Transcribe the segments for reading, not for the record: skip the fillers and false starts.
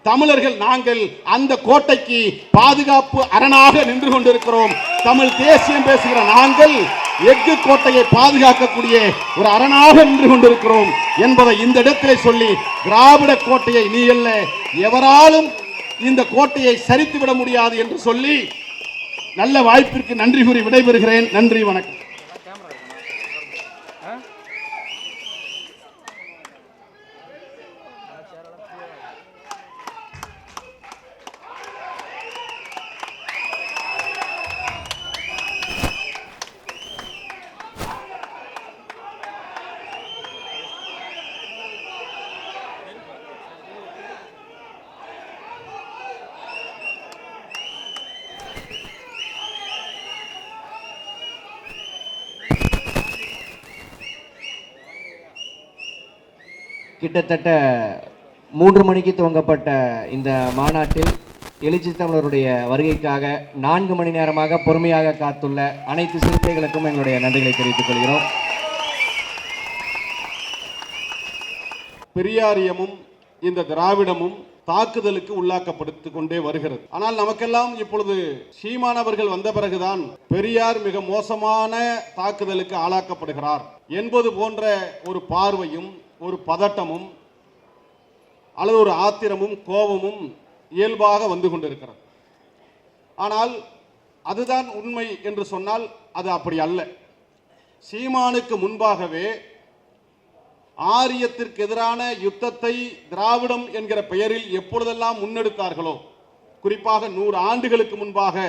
தமிழர்கள் நாங்கள் அந்த கோட்டைக்கு பாதுகாப்பு அரணாக நின்று கொண்டிருக்கிறோம். தமிழ் தேசியம் பேசுகிற நாங்கள் எஃகு கோட்டையை பாதுகாக்கக்கூடிய ஒரு அரணாக நின்று கொண்டிருக்கிறோம் என்பதை இந்த இடத்திலே சொல்லி, திராவிட கோட்டையை நீ அல்ல எவராலும் இந்த கோட்டையை சரித்து விட முடியாது என்று சொல்லி நல்ல வாய்ப்பிற்கு நன்றி கூறி விடைபெறுகிறேன். நன்றி, வணக்கம். கிட்டத்தட்ட 3 மணிக்கு துவங்கப்பட்ட இந்த மாநாட்டில் எழுச்சி தமிழருடைய வருகைக்காக 4 மணி நேரமாக பொறுமையாக காத்துள்ள அனைத்து சிறுத்தைகளுக்கும் எங்களுடைய நன்றிகளை தெரிவித்துக் கொள்கிறோம். பெரியாரியமும் இந்த திராவிடமும் தாக்குதலுக்கு உள்ளாக்கப்படுத்திக் கொண்டே வருகிறது. ஆனால் நமக்கெல்லாம் இப்பொழுது சீமான் அவர்கள் வந்த பிறகுதான் பெரியார் மிக மோசமான தாக்குதலுக்கு ஆளாக்கப்படுகிறார் என்பது போன்ற ஒரு பார்வையும் ஒரு பதட்டமும் அல்லது ஒரு ஆத்திரமும் கோபமும் இயல்பாக வந்து கொண்டிருக்கிறது. ஆனால் அதுதான் உண்மை என்று சொன்னால் அது அப்படி அல்ல. சீமானுக்கு முன்பாகவே ஆரியத்திற்கு எதிரான யுத்தத்தை திராவிடம் என்கிற பெயரில் எப்பொழுதெல்லாம் முன்னெடுத்தார்களோ, குறிப்பாக 100 ஆண்டுகளுக்கு முன்பாக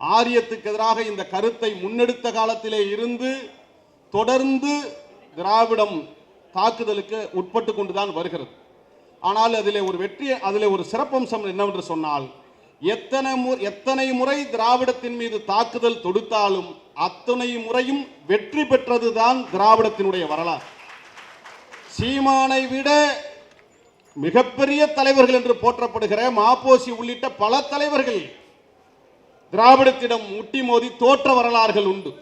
ஆரியத்துக்கு எதிராக இந்த கருத்தை முன்னெடுத்த காலத்திலே இருந்து தொடர்ந்து திராவிடம் தாக்குதலுக்கு உட்பட்டு கொண்டுதான் வருகிறது. ஆனால் அதிலே ஒரு சிறப்பம்சம் என்னவென்று சொன்னால், எத்தனை முறை திராவிடத்தின் மீது தாக்குதல் தொடுத்தாலும் அத்தனை முறையும் வெற்றி பெற்றதுதான் திராவிடத்தினுடைய வரலாறு. சீமானை விட மிகப்பெரிய தலைவர்கள் என்று போற்றப்படுகிற மாப்போசி உள்ளிட்ட பல தலைவர்கள் திராவிடத்திடம் முட்டி மோதி தோற்ற வரலாறுகள் உண்டு.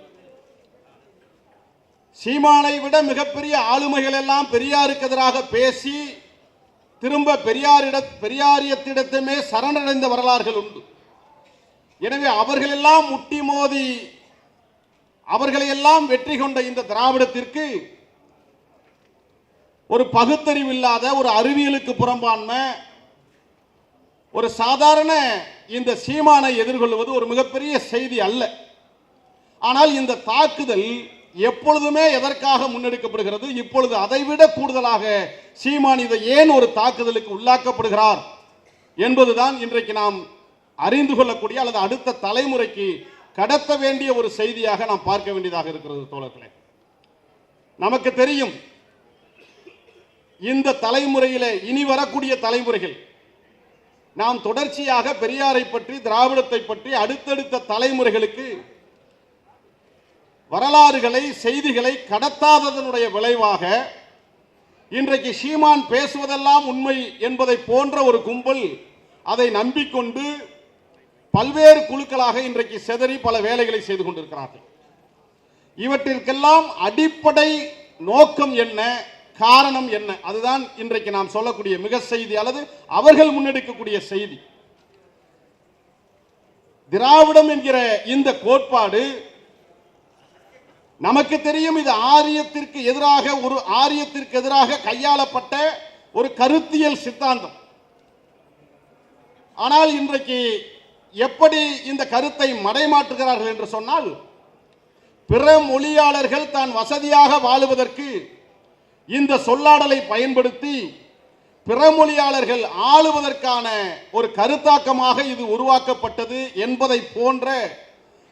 சீமானை விட மிகப்பெரிய ஆளுமைகள் எல்லாம் பெரியாருக்கு எதிராக பேசி திரும்ப பெரியாரியத்திடத்துமே சரணடைந்த வரலாறுகள் உண்டு. எனவே அவர்களெல்லாம் முட்டி மோதி அவர்களையெல்லாம் வெற்றி கொண்ட இந்த திராவிடத்திற்கு ஒரு பகுத்தறிவில்லாத, ஒரு அறிவியலுக்கு புறம்பான்மை, ஒரு சாதாரண இந்த சீமானை எதிர்கொள்வது ஒரு மிகப்பெரிய செய்தி அல்ல. ஆனால் இந்த தாக்குதல் எப்பொழுதுமே எதற்காக முன்னெடுக்கப்படுகிறது? இப்பொழுது அதைவிட கூடுதலாக சீமான் இதை ஏன் ஒரு தாக்குதலுக்கு உள்ளாக்கப்படுகிறார் என்பதுதான் இன்றைக்கு நாம் அறிந்து கொள்ளக்கூடிய அல்லது அடுத்த தலைமுறைக்கு கடத்த வேண்டிய ஒரு செய்தியாக நாம் பார்க்க வேண்டியதாக இருக்கிறது. தோழர்களே, நமக்கு தெரியும், இந்த தலைமுறையிலே இனி வரக்கூடிய தலைமுறைகள் நாம் தொடர்ச்சியாக பெரியாரை பற்றி, திராவிடத்தை பற்றி அடுத்தடுத்த தலைமுறைகளுக்கு வரலாறுகளை, செய்திகளை கடத்தாததனுடைய விளைவாக இன்றைக்கு சீமான் பேசுவதெல்லாம் உண்மை என்பதை போன்ற ஒரு கும்பல் அதை நம்பிக்கொண்டு பல்வேறு குழுக்களாக இன்றைக்கு சிதறி பல வேலைகளை செய்து கொண்டிருக்கிறார்கள். இவற்றிற்கெல்லாம் அடிப்படை நோக்கம் என்ன, காரணம் என்ன? அதுதான் இன்றைக்கு நாம் சொல்லக்கூடிய மிக செய்தி அல்லது அவர்கள் முன்னெடுக்கக்கூடிய செய்தி. திராவிடம் என்கிற இந்த கோட்பாடு நமக்கு தெரியும், இது ஆரியத்திற்கு எதிராக கையாளப்பட்ட ஒரு கருத்தியல் சித்தாந்தம். ஆனால் இன்றைக்கு எப்படி இந்த கருத்தை மடைமாற்றுகிறார்கள் என்று சொன்னால், பிற மொழியாளர்கள் தான் வசதியாக வாழுவதற்கு இந்த சொல்லாடலை பயன்படுத்தி பிற மொழியாளர்கள் ஆளுவதற்கான ஒரு கருத்தாக்கமாக இது உருவாக்கப்பட்டது என்பதை போன்ற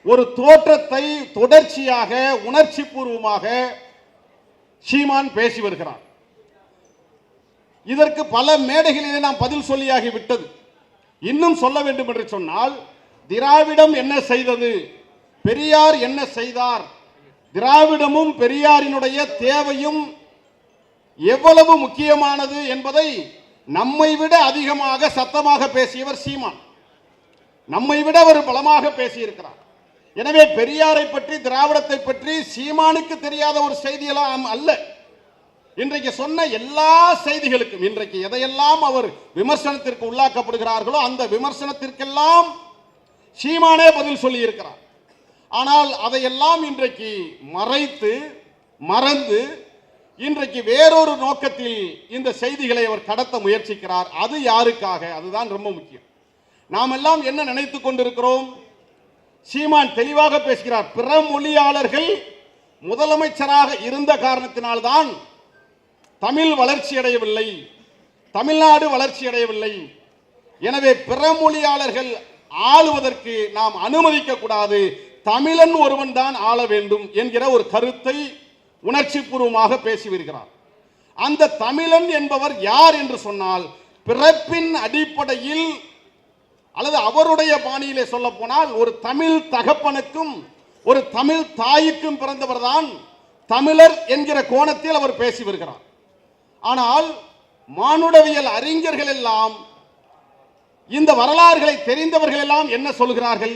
ஒரு தோற்றத்தை தொடர்ச்சியாக உணர்ச்சி பூர்வமாக சீமான் பேசி வருகிறார். இதற்கு பல மேடைகளிலே நாம் பதில் சொல்லியாகி விட்டது. இன்னும் சொல்ல வேண்டும் என்று சொன்னால், திராவிடம் என்ன செய்தது, பெரியார் என்ன செய்தார், திராவிடமும் பெரியாரினுடைய தேவையும் எவ்வளவு முக்கியமானது என்பதை நம்மை விட அதிகமாக சத்தமாக பேசியவர் சீமான். நம்மை விட ஒரு பலமாக பேசியிருக்கிறார். எனவே பெரியாரை பற்றி, திராவிடத்தை பற்றி சீமானுக்கு தெரியாத ஒரு செய்தியெல்லாம் அல்ல. இன்றைக்கு சொன்ன எல்லா செய்திகளுக்கும் இன்றைக்கு எதையெல்லாம் அவர் விமர்சனத்திற்கு உள்ளாக்கப்படுகிறார்களோ அந்த விமர்சனத்திற்கெல்லாம் சீமானே பதில் சொல்லி இருக்கிறார். ஆனால் அதையெல்லாம் இன்றைக்கு மறைத்து மறந்து இன்றைக்கு வேறொரு நோக்கத்தில் இந்த செய்திகளை அவர் கடத்த முயற்சிக்கிறார். அது யாருக்காக? அதுதான் ரொம்ப முக்கியம். நாம் எல்லாம் என்ன நினைத்துக் கொண்டிருக்கிறோம்? சீமான் தெளிவாக பேசுகிறார். பிற மொழியாளர்கள் முதலமைச்சராக இருந்த காரணத்தினால்தான் தமிழ் வளர்ச்சி அடையவில்லை, தமிழ்நாடு வளர்ச்சி அடையவில்லை. எனவே பிற மொழியாளர்கள் ஆளுவதற்கு நாம் அனுமதிக்க கூடாது, தமிழன் ஒருவன் தான் ஆள வேண்டும் என்கிற ஒரு கருத்தை உணர்ச்சி பூர்வமாக பேசி வருகிறார். அந்த தமிழன் என்பவர் யார் என்று சொன்னால், பிறப்பின் அடிப்படையில் அல்லது அவருடைய பாணியிலே சொல்ல போனால் ஒரு தமிழ் தகப்பனுக்கும் ஒரு தமிழ் தாய்க்கும் பிறந்தவர் தான் தமிழர் என்கிற கோணத்தில் அவர் பேசி வருகிறார். ஆனால் மானுடவியல் அறிஞர்கள் எல்லாம், இந்த வரலாறுகளை தெரிந்தவர்கள் எல்லாம் என்ன சொல்கிறார்கள்?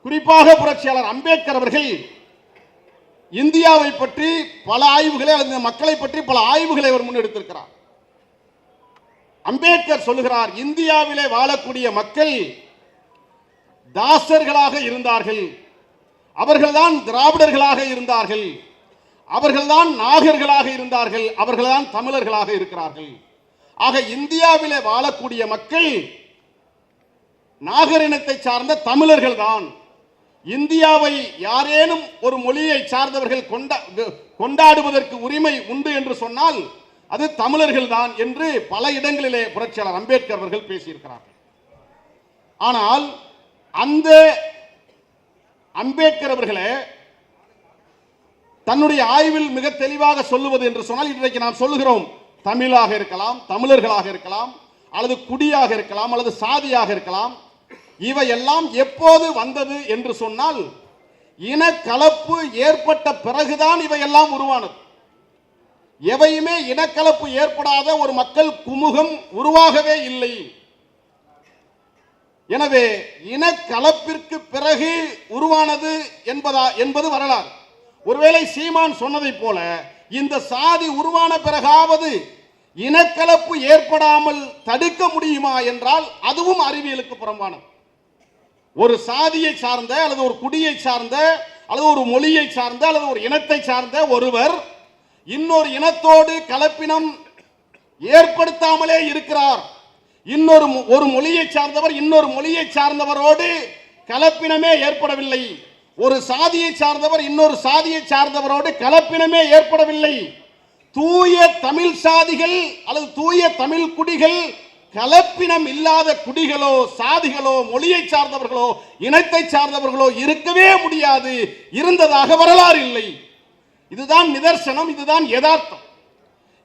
குறிப்பாக புரட்சியாளர் அம்பேத்கர் அவர்கள் இந்தியாவை பற்றி பல ஆய்வுகளை அல்லது மக்களை பற்றி பல ஆய்வுகளை அவர் முன்னெடுத்திருக்கிறார். அம்பேத்கர் சொல்லுகிறார், இந்தியாவிலே வாழக்கூடிய மக்கள் தாசர்களாக இருந்தார்கள், அவர்கள்தான் திராவிடர்களாக இருந்தார்கள், அவர்கள்தான் நாகர்களாக இருந்தார்கள், அவர்கள்தான் தமிழர்களாக இருக்கிறார்கள். ஆக இந்தியாவிலே வாழக்கூடிய மக்கள் நாகரினத்தை சார்ந்த தமிழர்கள் தான். இந்தியாவை யாரேனும் ஒரு மொழியை சார்ந்தவர்கள் கொண்டாடுவதற்கு உரிமை உண்டு என்று சொன்னால் அது தமிழர்கள் தான் என்று பல இடங்களிலே புரட்சியாளர் அம்பேத்கர் அவர்கள் பேசியிருக்கிறார்கள். ஆனால் அந்த அம்பேத்கர் அவர்களே தன்னுடைய ஆய்வில் மிக தெளிவாக சொல்லுவது என்று சொன்னால், இன்றைக்கு நாம் சொல்லுகிறோம் தமிழாக இருக்கலாம், தமிழர்களாக இருக்கலாம், அல்லது குடியாக இருக்கலாம், அல்லது சாதியாக இருக்கலாம், இவையெல்லாம் எப்போது வந்தது என்று சொன்னால் இனக்கலப்பு ஏற்பட்ட பிறகுதான் இவையெல்லாம் உருவானது. எவையுமே இனக்கலப்பு ஏற்படாத ஒரு மக்கள் குமுகம் உருவாகவே இல்லை. எனவே இனக்கலப்பிற்கு பிறகு உருவானது என்பது வரலாறு. ஒருவேளை சீமான் சொன்னதை போல இந்த சாதி உருவான பிறகாவது இனக்கலப்பு ஏற்படாமல் தடுக்க முடியுமா என்றால் அதுவும் அறிவியலுக்கு புறம்பானது. ஒரு சாதியை சார்ந்த அல்லது ஒரு குடியை சார்ந்த அல்லது ஒரு மொழியை சார்ந்த அல்லது ஒரு இனத்தை சார்ந்த ஒருவர் இன்னொரு இனத்தோடு கலப்பினம் ஏற்படுத்தாமலே இருக்கிறார். ஒரு மொழியை சார்ந்தவர் இன்னொரு மொழியை சார்ந்தவரோடு கலப்பினமே ஏற்படவில்லை. ஒரு சாதியை சார்ந்தவர் இன்னொரு சாதியை சார்ந்தவரோடு கலப்பினமே ஏற்படவில்லை. தூய தமிழ் சாதிகள் அல்லது தூய தமிழ் குடிகள் கலப்பினம் இல்லாத குடிகளோ சாதிகளோ மொழியை சார்ந்தவர்களோ இனத்தை சார்ந்தவர்களோ இருக்கவே முடியாது. இருந்ததாக வரலாறு இல்லை. இதுதான் நிதர்சனம், இதுதான் யதார்த்தம்.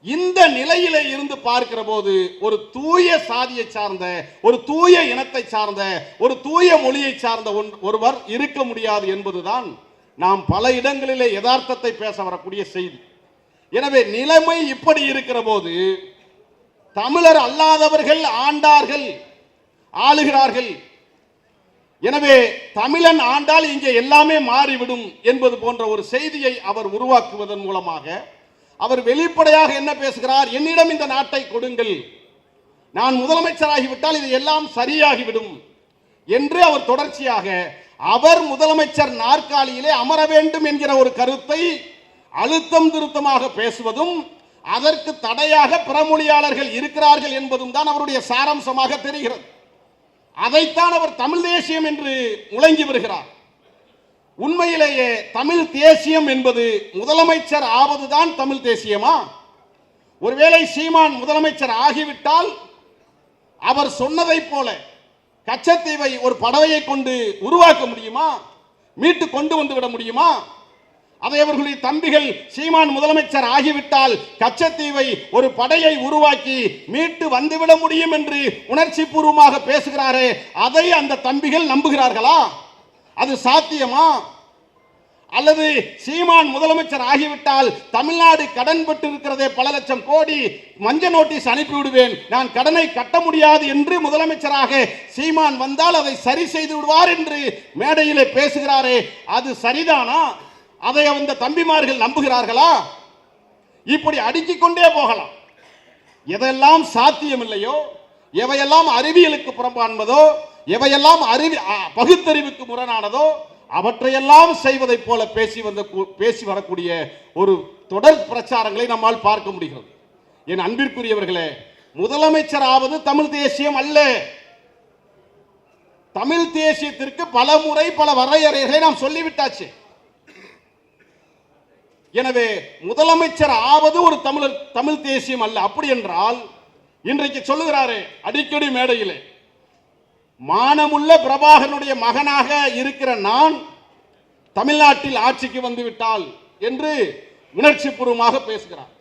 இந்த நிலையில இருந்து பார்க்கிற போது ஒரு தூய சாதியை சார்ந்த, ஒரு தூய இனத்தை சார்ந்த, ஒரு தூய மொழியை சார்ந்த ஒருவர் இருக்க முடியாது என்பதுதான் நாம் பல இடங்களிலே யதார்த்தத்தை பேச வரக்கூடிய செய்தி. எனவே நிலைமை இப்படி இருக்கிற போது தமிழர் அல்லாதவர்கள் ஆண்டார்கள், ஆளுகிறார்கள். எனவே தமிழன் ஆண்டால் இங்கே எல்லாமே மாறிவிடும் என்பது போன்ற ஒரு செய்தியை அவர் உருவாக்குவதன் மூலமாக அவர் வெளிப்படையாக என்ன பேசுகிறார்? என்னிடம் இந்த நாட்டை கொடுங்கள், நான் முதலமைச்சராகிவிட்டால் இது எல்லாம் சரியாகிவிடும் என்று அவர் தொடர்ச்சியாக அவர் முதலமைச்சர் நாற்காலியிலே அமர வேண்டும் என்கிற ஒரு கருத்தை அழுத்தம் திருத்தமாக பேசுவதும் அதற்கு தடையாக பிறமொழியாளர்கள் இருக்கிறார்கள் என்பதும் தான் அவருடைய சாராம்சமாக தெரிகிறது. அதைத்தான் அவர் தமிழ் தேசியம் என்று முழங்கி வருகிறார். உண்மையிலேயே தமிழ் தேசியம் என்பது முதலமைச்சர் ஆவதுதான் தமிழ் தேசியமா? ஒருவேளை சீமான் முதலமைச்சர் ஆகிவிட்டால் அவர் சொன்னதை போல கச்சத்தீவை ஒரு படவையை கொண்டு உருவாக்க முடியுமா? மீட்டு கொண்டு வந்து விட முடியுமா? அதை அவர்களுடைய தம்பிகள் சீமான் முதலமைச்சர் ஆகிவிட்டால் கச்சத்தீவை ஒரு படையை உருவாக்கி மீட்டு வந்துவிட முடியும் என்று உணர்ச்சி பூர்வமாக பேசுகிறாரே, அதை அந்த தம்பிகள் நம்புகிறார்களா? அது சாத்தியமா? அல்லது சீமான் முதலமைச்சர் ஆகிவிட்டால் தமிழ்நாடு கடன் பெற்று இருக்கிறதே பல லட்சம் கோடி, மஞ்ச நோட்டீஸ் அனுப்பிவிடுவேன், நான் கடனை கட்ட முடியாது என்று முதலமைச்சராக சீமான் வந்தால் அதை சரி செய்து விடுவார் என்று மேடையிலே பேசுகிறாரே, அது சரிதானா? அதை அந்த தம்பிமார்கள் நம்புகிறார்களா? இப்படி அடுக்கிக் கொண்டே போகலாம். எதெல்லாம் சாத்தியம் இல்லையோ, எவையெல்லாம் அறிவியலுக்கு புறம்பானதோ, எவையெல்லாம் பகுத்தறிவுக்கு முரணானதோ அவற்றையெல்லாம் செய்வதை போல பேசி வரக்கூடிய ஒரு தொடர் பிரச்சாரங்களை நம்மால் பார்க்க முடிகிறது. என் அன்பிற்குரியவர்களே, முதலமைச்சர் ஆவது தமிழ் தேசியம் அல்ல. தமிழ் தேசியத்திற்கு பல முறை பல வரையறைகளை நாம் சொல்லிவிட்டாச்சு. எனவே முதலமைச்சர் ஆவது ஒரு தமிழ் தேசியம் அல்ல. அப்படி என்றால் இன்றைக்கு சொல்லுகிறாரு அடிக்கடி மேடையிலே, மானமுள்ள பிரபாகரனுடைய மகனாக இருக்கிற நான் தமிழ்நாட்டில் ஆட்சிக்கு வந்துவிட்டால் என்று உணர்ச்சி பூர்வமாக பேசுகிறார்.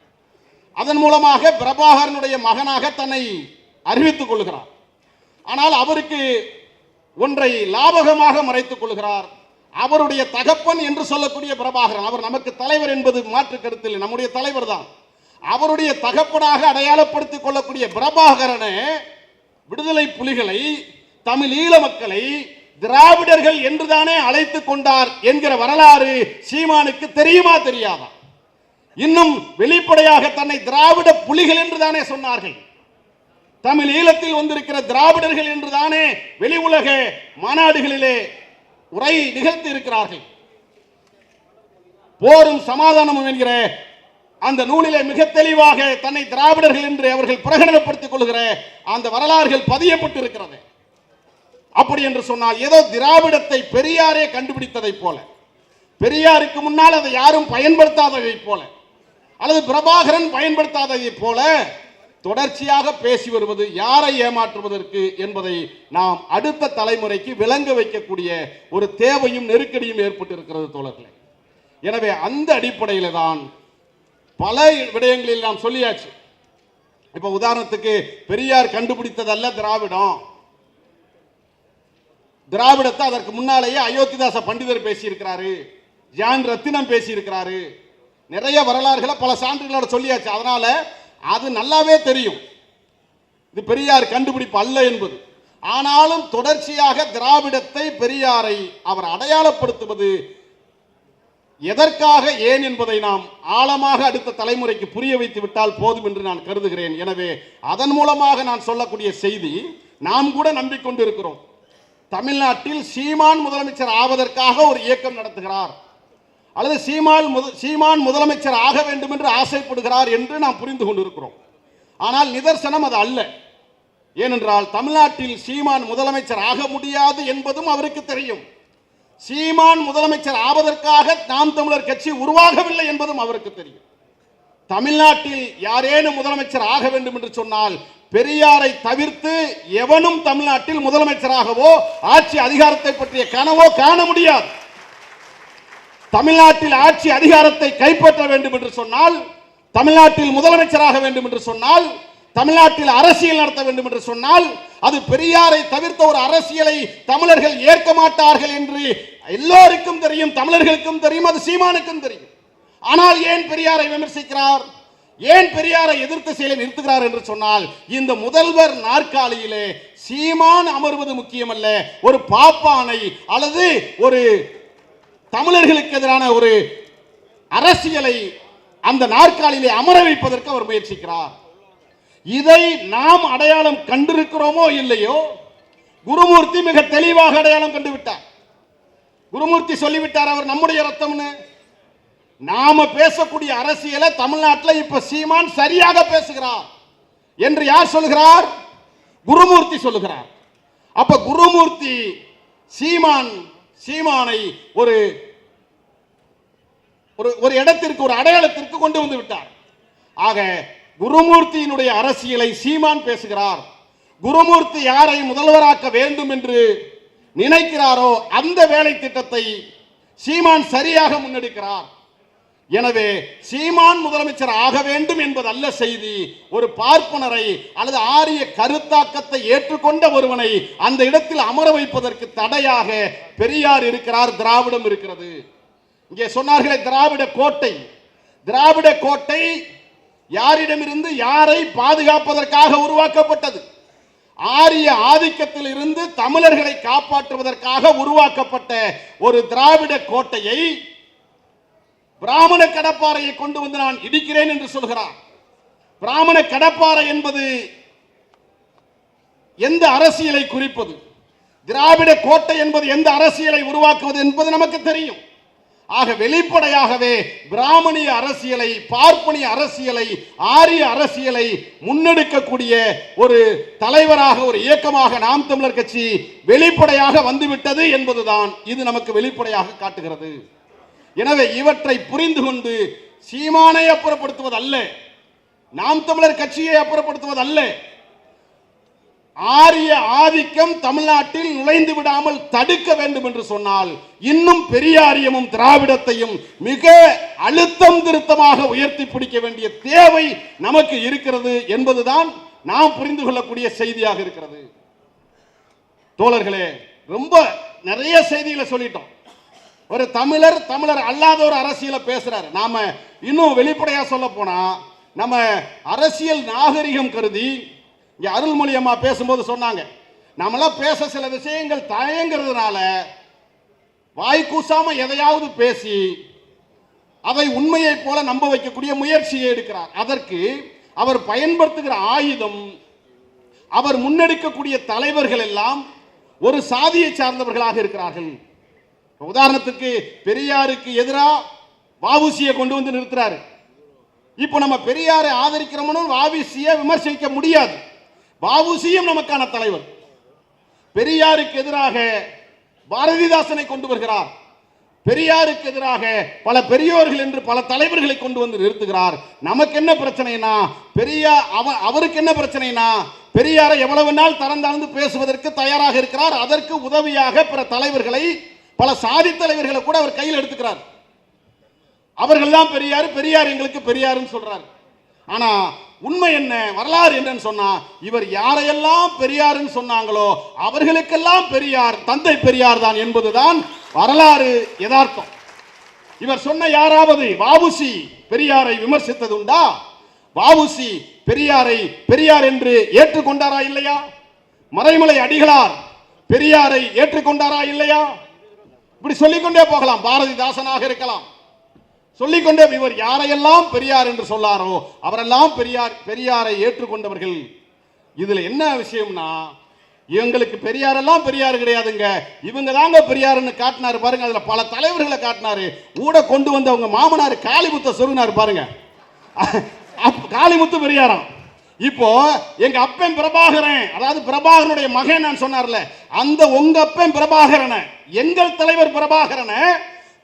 அதன் மூலமாக பிரபாகரனுடைய மகனாக தன்னை அறிவித்துக் கொள்கிறார். ஆனால் அவருக்கு ஒன்றை லாபகமாக மறைத்துக் கொள்கிறார். அவருடைய தகப்பன் என்று சொல்லக்கூடிய பிரபாகரன், அவர் நமக்கு தலைவர் என்பது மாற்று கருத்தில் நம்முடைய தலைவர் தான். அவருடைய தகப்பனாக அடையாளப்படுத்திக் கொள்ளக்கூடிய பிரபாகரனே விடுதலை புலிகளை, தமிழ் ஈழ மக்களை திராவிடர்கள் என்றுதானே அழைத்துக் கொண்டார் என்கிற வரலாறு சீமானுக்கு தெரியுமா தெரியாதா? இன்னும் வெளிப்படையாக தன்னை திராவிட புலிகள் என்றுதானே சொன்னார்கள். தமிழ் ஈழத்தில் வந்திருக்கிற திராவிடர்கள் என்றுதானே வெளி உலக மாநாடுகளிலே உரை நிகழ்த்தி இருக்கிறார்கள். போரும் சமாதானமும் என்கிற அந்த நூலிலே மிக தெளிவாக தன்னை திராவிடர்கள் என்று அவர்கள் பிரகடனப்படுத்திக் கொள்கிற அந்த வரலாறுகள் பதியப்பட்டு இருக்கிறது. அப்படி என்று சொன்னால் ஏதோ திராவிடத்தை பெரியாரே கண்டுபிடித்ததை போல, பெரியாருக்கு முன்னால் அதை யாரும் பயன்படுத்தாததை போல, அல்லது பிரபாகரன் பயன்படுத்தாததை போல தொடர்ச்சியாக பேசி வருவது யாரை ஏமாற்றுவதற்கு என்பதை நாம் அடுத்த தலைமுறைக்கு விளங்க வைக்கக்கூடிய ஒரு தேவையும் நெருக்கடியும் ஏற்பட்டிருக்கிறது தோழர்களே. எனவே அந்த அடிப்படையில் தான் பல விடயங்களில் நாம் சொல்லியாச்சு. இப்ப உதாரணத்துக்கு பெரியார் கண்டுபிடித்ததல்ல திராவிடம். திராவிடத்தை அதற்கு முன்னாலேயே அயோத்திதாச பண்டிதர் பேசியிருக்கிறாரு, ஜான் ரத்தினம் பேசியிருக்கிறாரு, நிறைய வரலாறுகளை பல சான்றுகளோட சொல்லியாச்சு. அதனால அது நல்லாவே தெரியும் இது பெரியார் கண்டுபிடிப்பு அல்ல என்பது. ஆனாலும் தொடர்ச்சியாக திராவிடத்தை, பெரியாரை அவர் அடையாளப்படுத்துவது எதற்காக, ஏன் என்பதை நாம் ஆழமாக அடுத்த தலைமுறைக்கு புரிய வைத்து விட்டால் போதும் என்று நான் கருதுகிறேன். எனவே அதன் மூலமாக நான் சொல்லக்கூடிய செய்தி, நாம் கூட நம்பிக்கொண்டிருக்கிறோம். தமிழ்நாட்டில் சீமான் முதலமைச்சர் ஆவதற்காக ஒரு இயக்கம் நடத்துகிறார், அல்லது சீமான் முதலமைச்சர் ஆக வேண்டும் என்று ஆசைப்படுகிறார் என்று நாம் புரிந்து கொண்டிருக்கிறோம். ஆனால் நிதர்சனம் அது அல்ல. ஏனென்றால் தமிழ்நாட்டில் சீமான் முதலமைச்சர் ஆக முடியாது என்பதும் அவருக்கு தெரியும். சீமான் முதலமைச்சர் ஆவதற்காக நாம் தமிழர் கட்சி உருவாகவில்லை என்பதும் அவருக்கு தெரியும். தமிழ்நாட்டில் யாரேனும் முதலமைச்சர் ஆக வேண்டும் என்று சொன்னால் பெரியாரை தவிர்த்து எவனும் தமிழ்நாட்டில் முதலமைச்சராகவோ ஆட்சி அதிகாரத்தை பற்றிய கனவோ காண முடியாது. தமிழ்நாட்டில் ஆட்சி அதிகாரத்தை கைப்பற்ற வேண்டும் என்று சொன்னால், தமிழ்நாட்டில் முதலமைச்சராக வேண்டும் என்று சொன்னால், தமிழ்நாட்டில் அரசியல் நடத்த வேண்டும் என்று சொன்னால், அது பெரியாரை தவிர்த்த ஒரு அரசியலை தமிழர்கள் ஏற்க மாட்டார்கள் என்று எல்லோருக்கும் தெரியும், தமிழர்களுக்கும் தெரியும், அது சீமானுக்கும் தெரியும். ஆனால் ஏன் பெரியாரை விமர்சிக்கிறார், ஏன் பெரியாரை எதிர்த்து செயலை நிறுத்துகிறார் என்று சொன்னால், இந்த முதல்வர் நாற்காலியிலே சீமான் அமர்வது முக்கியமல்ல, ஒரு பாப்பானை அல்லது ஒரு தமிழர்களுக்கு எதிரான ஒரு அரசியலை அந்த நாற்காலியிலே அமர வைப்பதற்கு அவர் முயற்சிக்கிறார். இதை நாம் அடையாளம் கண்டிருக்கிறோமோ இல்லையோ, குருமூர்த்தி மிக தெளிவாக அடையாளம் கண்டுவிட்டார். குருமூர்த்தி சொல்லிவிட்டார், அவர் நம்முடைய ரத்தம்னு. நாம பேசக்கூடிய அரசியலை தமிழ்நாட்டில் இப்ப சீமான் சரியாக பேசுகிறார் என்று யார் சொல்கிறார்? குருமூர்த்தி சொல்லுகிறார். அப்ப குருமூர்த்தி சீமானை ஒரு இடத்திற்கு, ஒரு அடையாளத்திற்கு கொண்டு வந்து விட்டார். ஆக குருமூர்த்தியினுடைய அரசியலை சீமான் பேசுகிறார். குருமூர்த்தி யாரை முதல்வராக்க வேண்டும் என்று நினைக்கிறாரோ அந்த வேலை திட்டத்தை சீமான் சரியாக முன்னெடுக்கிறார். எனவே சீமான் முதலமைச்சர் ஆக வேண்டும் என்பதல்ல செய்தி. ஒரு பார்ப்பனரை அல்லது ஆரிய கருத்தாக்கத்தை ஏற்றுக்கொண்ட ஒருவனை அந்த இடத்தில் அமர வைப்பதற்கு தடையாக பெரியார் இருக்கிறார், திராவிடம் இருக்கிறது. இங்கே சொன்னார்களே திராவிட கோட்டை, திராவிட கோட்டை யாரிடமிருந்து யாரை பாதுகாப்பதற்காக உருவாக்கப்பட்டது? ஆரிய ஆதிக்கத்தில் இருந்து தமிழர்களை காப்பாற்றுவதற்காக உருவாக்கப்பட்ட ஒரு திராவிட கோட்டையை பிராமண கடப்பாறையை கொண்டு வந்து நான் இடிக்கிறேன் என்று சொல்கிறார். பிராமண கடப்பாறை என்பது எந்த அரசியலை குறிப்பது? திராவிட கோட்டை என்பது எந்த அரசியலை உருவாக்குவது என்பது நமக்கு தெரியும். ஆக வெளிப்படையாகவே பிராமணிய அரசியலை, பார்ப்பனிய அரசியலை, ஆரிய அரசியலை முன்னெடுக்கக்கூடிய ஒரு தலைவராக, ஒரு இயக்கமாக நாம் தமிழர் கட்சி வெளிப்படையாக வந்துவிட்டது என்பதுதான் இது நமக்கு வெளிப்படையாக காட்டுகிறது. எனவே இவற்றை புரிந்து கொண்டு சீமானை அப்புறப்படுத்துவதல்ல, நாம் தமிழர் கட்சியை அப்புறப்படுத்துவதல்ல, ஆரிய ஆதிக்கம் தமிழ்நாட்டில் நுழைந்து விடாமல் தடுக்க வேண்டும் என்று சொன்னால் இன்னும் பெரியாரியமும் திராவிடத்தையும் மிக அழுத்தம் திருத்தமாக உயர்த்தி பிடிக்க வேண்டிய தேவை நமக்கு இருக்கிறது என்பதுதான் நாம் புரிந்து கொள்ளக்கூடிய செய்தியாக இருக்கிறது. தோழர்களே, ரொம்ப நிறைய செய்திகளை சொல்லிட்டோம். ஒரு தமிழர் அல்லாத ஒரு அரசியலை பேசுறாரு. நாம இன்னும் வெளிப்படையா சொல்ல போனா, நம்ம அரசியல் நாகரிகம் கருதி இங்க அருள்மொழி அம்மா பேசும்போது சொன்னாங்க, நம்மளாம் பேச சில விஷயங்கள் தயங்கிறதுனால வாய்க்கூசாம எதையாவது பேசி அதை உண்மையை போல நம்ப வைக்கக்கூடிய முயற்சியை எடுக்கிறார். அதற்கு அவர் பயன்படுத்துகிற ஆயுதம், அவர் முன்னெடுக்கக்கூடிய தலைவர்கள் எல்லாம் ஒரு சாதியை சார்ந்தவர்களாக இருக்கிறார்கள். உதாரணத்துக்கு பெரியாருக்கு எதிராக வாவுசியை கொண்டு வந்து நிறுத்துறாரு. இப்போ நம்ம பெரியாரை ஆதரிக்கிறோம்னு வாவுசியை விமர்சிக்க முடியாது. வாவுசியும் நமக்கான தலைவர். பெரியாருக்கு எதிராக பாரதிதாசனை கொண்டு வருகிறார். பெரியாருக்கு எதிராக பல பெரியோர்கள் என்று பல தலைவர்களை கொண்டு வந்து நிறுத்துகிறார். நமக்கு என்ன பிரச்சனைனா, அவருக்கு என்ன பிரச்சனைனா, பெரியாரை எவ்வளவு நாள் தரந்தாழ்ந்து பேசுவதற்கு தயாராக இருக்கிறார். அதற்கு உதவியாக பிற தலைவர்களை, பல சாதி தலைவர்களை கூட அவர் கையில் எடுத்துக்கிறார். அவர்கள் தான் பெரியார், பெரியார் எங்களுக்கு பெரியாருன்னு சொல்றார். ஆனா உண்மை என்ன, வரலாறு என்னன்னு சொன்னா, இவர் யாரையெல்லாம் பெரியாருன்னு சொன்னாங்களோ அவர்களுக்கெல்லாம் பெரியார் தந்தை பெரியார் தான் என்பதுதான் வரலாறு யதார்த்தம். இவர் சொன்ன யாராவது வாவுசி பெரியாரை விமர்சித்தது உண்டா? வாவுசி பெரியாரை பெரியார் என்று ஏற்றுக்கொண்டாரா இல்லையா? மறைமலை அடிகளார் பெரியாரை ஏற்றுக்கொண்டாரா இல்லையா? இப்படி சொல்லிக்கொண்டே போகலாம். பாரதிதாசனாக இருக்கலாம், சொல்லிக்கொண்டே. இவர் யாரையெல்லாம் பெரியார் என்று சொல்லாரோ அவரெல்லாம் பெரியாரை ஏற்றுக்கொண்டவர்கள். இதுல என்ன விஷயம்னா, இவங்களுக்கு பெரியாரெல்லாம் பெரியார் கிடையாதுங்க, இவங்க தாங்க பெரியார்னு காட்டினாரு பாருங்க. அதுல பல தலைவர்களை காட்டினாரு. கூட கொண்டு வந்து அவங்க மாமனார் காளிமுத்த சொருகினாரு பாருங்க. காளிமுத்து பெரியாராம். இப்போ எங்க அப்பன் பிரபாகரன், அதாவது பிரபாகரனுடைய மகன் நான் சொன்னார்ல, அந்த உங்க அப்பன் பிரபாகரனை, எங்கள் தலைவர் பிரபாகரனை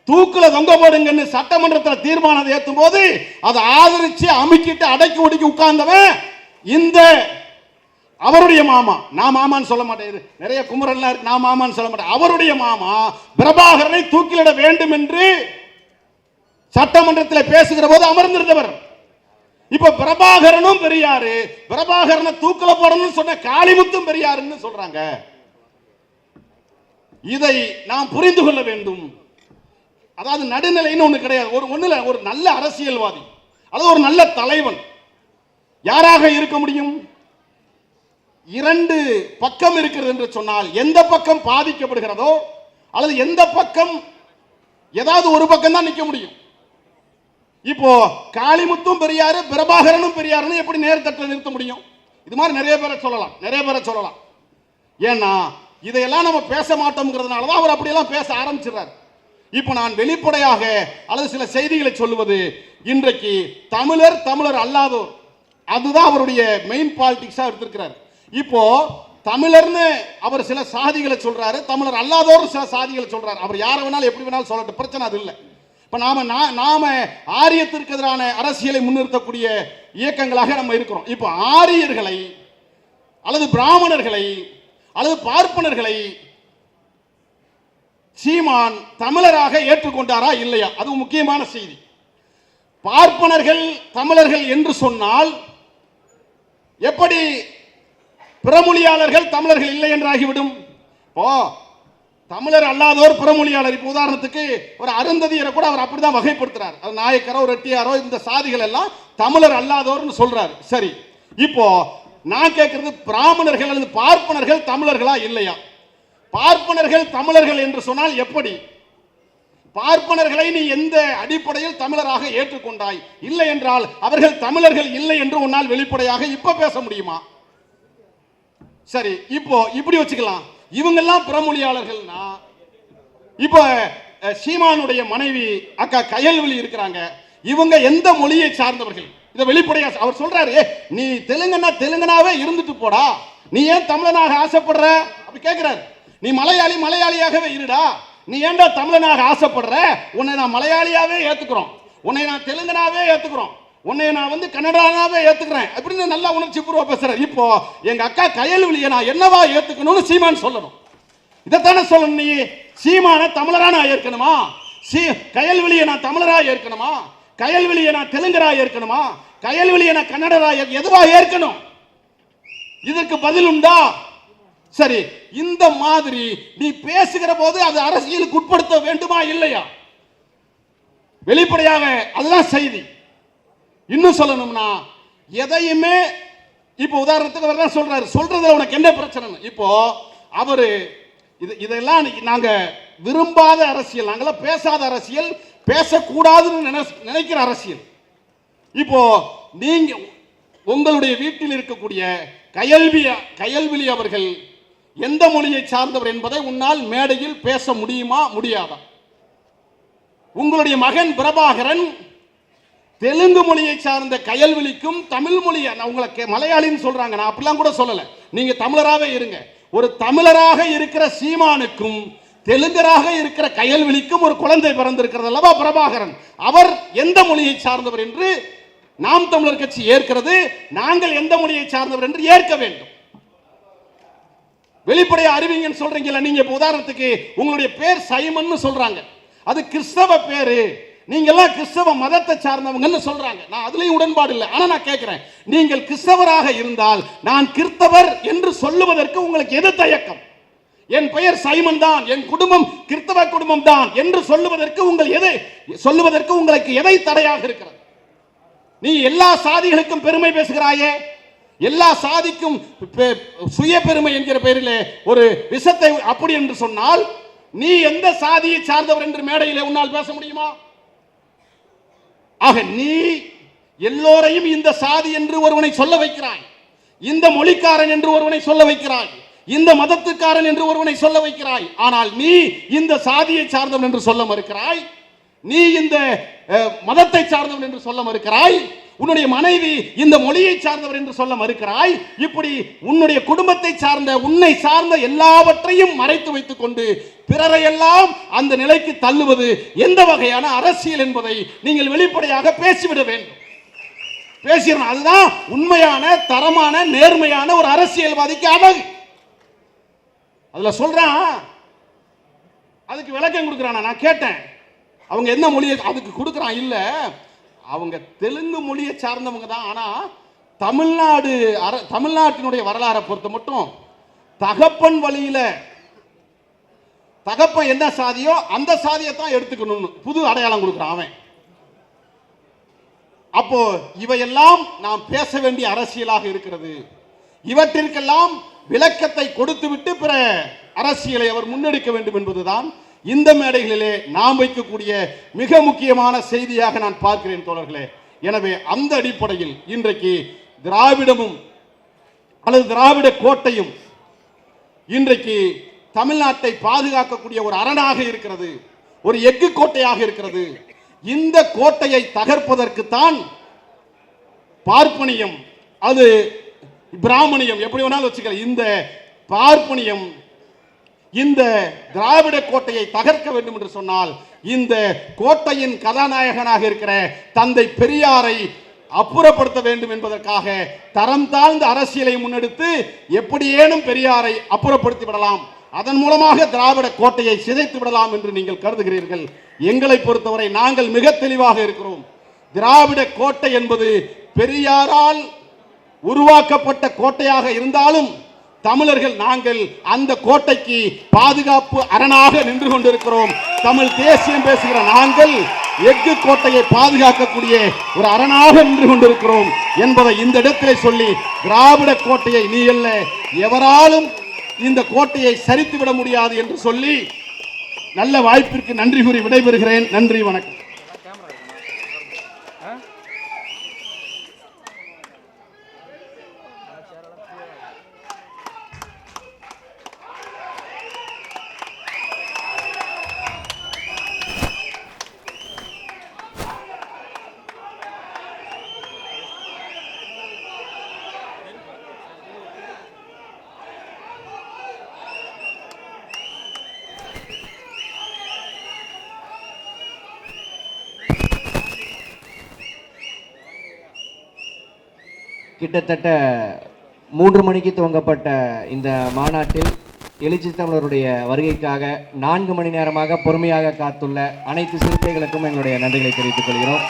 தூக்குல தொங்க போடுங்கன்னு சட்டமன்றத்தில் தீர்மானத்தை ஏற்றும் போது அதை ஆதரிச்சு அமுக்கிட்டு அடக்கி ஒடுக்கி உட்கார்ந்தவன் இந்த அவருடைய மாமா. நான் மாமான்னு சொல்ல மாட்டேன், நிறைய குமரன்லாம் இருக்கு, நான் மாமான்னு சொல்ல மாட்டேன். அவருடைய மாமா பிரபாகரனை தூக்கிலிட வேண்டும் என்று சட்டமன்றத்தில் பேசுகிற போது அமர்ந்திருந்தவர். இப்ப பிரபாகரனும் பெரியாரு, பிரபாகரனை தூக்கில போடணும்னு சொன்ன காளிமுத்தும் பெரியாருன்னு சொல்றாங்க. இதை நாம் புரிந்து கொள்ள வேண்டும். அதாவது நடுநிலைன்னு ஒண்ணு கிடையாது. ஒரு நல்ல அரசியல்வாதி அல்லது ஒரு நல்ல தலைவன் யாராக இருக்க முடியும்? இரண்டு பக்கம் இருக்கிறது என்று சொன்னால், எந்த பக்கம் பாதிக்கப்படுகிறதோ அல்லது எந்த பக்கம் ஏதாவது ஒரு பக்கம் தான் நிற்க முடியும். இப்போ காளிமுத்தும் பெரியாரு, பிரபாகரனும் பெரியாருன்னு எப்படி நேர்தட்டில் நிறுத்த முடியும்? இது மாதிரி நிறைய பேரை சொல்லலாம். ஏன்னா இதையெல்லாம் நம்ம பேச மாட்டோம்ங்கிறதுனால தான் அவர் அப்படியெல்லாம் பேச ஆரம்பிச்சிடறாரு. இப்போ நான் வெளிப்படையாக அல்லது சில செய்திகளை சொல்லுவது, இன்றைக்கு தமிழர் அல்லாதோர், அதுதான் அவருடைய மெயின் பாலிடிக்ஸா எடுத்திருக்கிறார். இப்போ தமிழர்னு அவர் சில சாதிகளை சொல்றாரு, தமிழர் அல்லாதோர் சில சாதிகளை சொல்றாரு. அவர் யாரை வேணாலும் எப்படி வேணாலும் சொல்லட்டும், பிரச்சனை அது இல்லை. இப்ப நாம ஆரியத்திற்கு எதிரான அரசியலை முன்னிறுத்தக்கூடிய இயக்கங்களாக நம்ம இருக்கிறோம். இப்போ ஆரியர்களை அல்லது பிராமணர்களை அல்லது பார்ப்பனர்களை சீமான் தமிழராக ஏற்றுக்கொண்டாரா இல்லையா? அது முக்கியமான செய்தி. பார்ப்பனர்கள் தமிழர்கள் என்று சொன்னால் எப்படி பிறமொழியாளர்கள் தமிழர்கள் இல்லை என்று ஆகிவிடும்? இப்போ தமிழர் அல்லாதோர் பிறமொழியாளர். இப்போ உதாரணத்துக்கு ஒரு அருந்ததியரை கூட அவர் அப்படிதான் வகைப்படுத்துறார். அது நாயக்கரோ ரெட்டியாரோ இந்த சாதிகள் எல்லாம் தமிழர் அல்லாதோர்னு சொல்றாரு. சரி, இப்போ நான் கேட்கிறது, பிராமணர்கள் அல்லது பார்ப்பனர்கள் தமிழர்களா இல்லையா? பார்ப்பனர்கள் தமிழர்கள் என்று சொன்னால் எப்படி? பார்ப்பனர்களை நீ எந்த அடிப்படையில் தமிழராக ஏற்றுக்கொண்டாய்? இல்லை என்றால் அவர்கள் தமிழர்கள் இல்லை என்று உன்னால் வெளிப்படையாக இப்ப பேச முடியுமா? சரி, இப்போ இப்படி வச்சுக்கலாம். இவங்கெல்லாம் பிறமொழியாளர்கள்னா இப்போ சீமானுடைய மனைவி அக்கா கயல்விழி இருக்கிறாங்க. இவங்க எந்த மொழியை சார்ந்தவர்கள்? இதை வெளிப்படையா அவர் சொல்றாரு, நீ தெலுங்கனாவே இருந்துட்டு போடா, நீ ஏன் தமிழனாக ஆசைப்படுற அப்படி கேட்கிறாரு. நீ மலையாளியாகவே இருடா, நீ ஏன்டா தமிழனாக ஆசைப்படுற? உன்னை நான் மலையாளியாவே ஏத்துக்கிறோம், உன்னை நான் தெலுங்கனாவே ஏத்துக்கிறோம், உன்னை நான் கன்னடாவே ஏத்துக்கிறேன் அப்படின்னு நல்லா உணர்ச்சி பூர்வ பேசுறாரு. இப்போ எங்க அக்கா கயல்விழியை நான் என்னவா ஏத்துக்கணும்னு சீமான் சொல்லணும். இதைத்தானே சொல்லணும். நீ சீமான தமிழரா நான் ஏற்கணுமா? கயல்விழியை நான் தமிழரா ஏற்கணுமா? கயல்விழியை நான் தெலுங்கரா ஏற்கணுமா? கயல்விழியை நான் கன்னடரா எதுவா ஏற்கணும்? இதற்கு பதில் உண்டா? சரி, இந்த மாதிரி நீ பேசுகிற போது அது அரசியலுக்கு உட்படுத்த வேண்டுமா இல்லையா? வெளிப்படையாக அதுதான் செய்தி. இன்னும் சொல்லணும்னா எதையுமே இப்போ உதாரணத்துக்கு அவர் தான் சொல்றாரு, சொல்றதுல உனக்கு என்ன பிரச்சனை? இப்போ அவரு இதெல்லாம் நாங்க விரும்பாத அரசியல், நாங்களாம் பேசாத அரசியல், பேசக்கூடாதுன்னு நினைக்கிற அரசியல். இப்போ நீங்க உங்களுடைய வீட்டில் இருக்கக்கூடிய கயல்விழி அவர்கள் எந்த மொழியை சார்ந்தவர் என்பதை உன்னால் மேடையில் பேச முடியுமா முடியாதா? உங்களுடைய மகன் பிரபாகரன் தெலுங்கு மொழியை சார்ந்த கயல்விழிக்கும் தமிழ் மொழியை உங்களுக்கு மலையாளின்னு சொல்றாங்க, நான் அப்படிலாம் கூட சொல்லல, நீங்க தமிழராகவே இருங்க. ஒரு தமிழராக இருக்கிற சீமானுக்கும் தெலுங்கராக இருக்கிற கயல்விழிக்கும் ஒரு குழந்தை பிறந்திருக்கிறது அல்லவா பிரபாகரன். அவர் எந்த மொழியை சார்ந்தவர் என்று நாம் தமிழர் கட்சி ஏற்கிறது, நாங்கள் எந்த மொழியை சார்ந்தவர் என்று ஏற்க வேண்டும். வெளிப்படையா அறிவிங்கன்னு சொல்றீங்கல்ல. நீங்க உதாரணத்துக்கு உங்களுடைய பேர் சைமன் சொல்றாங்க, அது கிறிஸ்தவ பேரு, நீங்க எல்லாம் கிறிஸ்தவ மதத்தை சார்ந்தவங்கன்னு சொல்றாங்க. நான் அதுலயும் உடன்பாடு இல்லை. ஆனா நான் கேட்கிறேன், நீங்கள் கிறிஸ்தவராக இருந்தால் நான் கிறிஸ்தவர் என்று சொல்லுவதற்கு உங்களுக்கு எது தயக்கம்? என் பெயர் சைமன் தான், என் குடும்பம் கிறிஸ்தவ குடும்பம் தான் என்று சொல்லுவதற்கு உங்களுக்கு எதை தடையாக இருக்கிறது? நீ எல்லா சாதிகளுக்கும் பெருமை பேசுகிறாயே, எல்லா சாதிக்கும் சுய பெருமை என்கிற பெயரிலே ஒரு விஷத்தை அப்படி என்று சொன்னால் நீ எந்த சாதியை சார்ந்தவர் என்று மேடையிலே உன்னால் பேச முடியுமா? ஆக நீ எல்லோரையும் இந்த சாதி என்று ஒருவனை சொல்ல வைக்கிறாய், இந்த மொழிக்காரன் என்று ஒருவனை சொல்ல வைக்கிறாய், இந்த மதத்துக்காரன் என்று ஒருவனை சொல்ல வைக்கிறாய். ஆனால் நீ இந்த சாதியை சார்ந்தவன் என்று சொல்ல மறுக்கிறாய், நீ இந்த மதத்தை சார்ந்தவன் என்று சொல்ல மறுக்கிறாய், உன்னுடைய மனைவி இந்த மொழியை சார்ந்தவர் என்று சொல்ல மறுக்கிறாய். இப்படி உன்னுடைய குடும்பத்தை சார்ந்த உன்னை சார்ந்த எல்லாவற்றையும் மறைத்து வைத்துக் கொண்டு பிறரையெல்லாம் அந்த நிலைக்கு தள்ளுவது எந்த வகையான அரசியல் என்பதை நீங்கள் வெளிப்படையாக பேசிவிட வேண்டும். பேசிடணும். அதுதான் உண்மையான தரமான நேர்மையான ஒரு அரசியல்வாதிக்கு அழகு. அதுல சொல்றான், அதுக்கு விளக்கம் கொடுக்கிறான். நான் கேட்டேன், அவங்க என்ன மொழியை அதுக்கு கொடுக்கிறான்? இல்ல, அவங்க தெலுங்கு மொழியை சார்ந்தவங்க தான். ஆனா தமிழ்நாட்டினுடைய வரலாறை பொறுத்த மட்டும் தகப்பன் வழியில தகப்பன் என்ன சாதியோ அந்த சாதியை தான் எடுத்துக்கணும்னு புது அடையாளம் கொடுக்கிறான் அவன். அப்போ இவையெல்லாம் நாம் பேச வேண்டிய அரசியலாக இருக்கிறது. இவற்றிற்கெல்லாம் விளக்கத்தை கொடுத்துவிட்டு பிற அரசியலை அவர் முன்னெடுக்க வேண்டும் என்பதுதான் இந்த மேடைகளிலே நாம் வைக்கக்கூடிய மிக முக்கியமான செய்தியாக நான் பார்க்கிறேன் தோழர்களே. எனவே அந்த அடிப்படையில் இன்றைக்கு திராவிடமும் அல்லது திராவிட கோட்டையும் இன்றைக்கு தமிழ்நாட்டை பாதுகாக்கக்கூடிய ஒரு அரணாக இருக்கிறது, ஒரு எஃகு கோட்டையாக இருக்கிறது. இந்த கோட்டையை தகர்ப்பதற்கு தான் பார்ப்பனியம், அது பிராமணியம், எப்படி வேணாலும் வச்சுக்கல, இந்த பார்ப்பனியம் இந்த திராவிட கோட்டையை தகர்க்க வேண்டும் என்று சொன்னால் இந்த கோட்டையின் கதாநாயகனாக இருக்கிற தந்தை பெரியாரை அப்புறப்படுத்த வேண்டும் என்பதற்காக தரம் தாழ்ந்த அரசியலை முன்னெடுத்து எப்படியேனும் பெரியாரை அப்புறப்படுத்தி விடலாம், அதன் மூலமாக திராவிட கோட்டையை சிதைத்து விடலாம் என்று நீங்கள் கருதுகிறீர்கள். எங்களை பொறுத்தவரை நாங்கள் மிக தெளிவாக இருக்கிறோம். திராவிட கோட்டை என்பது பெரியாரால் உருவாக்கப்பட்ட கோட்டையாக இருந்தாலும் தமிழர்கள் நாங்கள் அந்த கோட்டைக்கு பாதுகாப்பு அரணாக நின்று கொண்டிருக்கிறோம். தமிழ் தேசியம் பேசுகிற நாங்கள் எஃகு கோட்டையை பாதுகாக்கக்கூடிய ஒரு அரணாக நின்று கொண்டிருக்கிறோம் என்பதை இந்த இடத்திலே சொல்லி, திராவிட கோட்டையை நீ அல்ல எவராலும் இந்த கோட்டையை சரித்து விட முடியாது என்று சொல்லி நல்ல வாய்ப்பிற்கு நன்றி கூறி விடைபெறுகிறேன். நன்றி, வணக்கம். கிட்டத்தட்ட 3 மணிக்கு துவங்கப்பட்ட இந்த மாநாட்டில் எழுச்சி தமிழருடைய வருகைக்காக 4 மணி நேரமாக பொறுமையாக காத்துள்ள அனைத்து சிறுத்தைகளுக்கும் எங்களுடைய நன்றிகளை தெரிவித்துக் கொள்கிறோம்.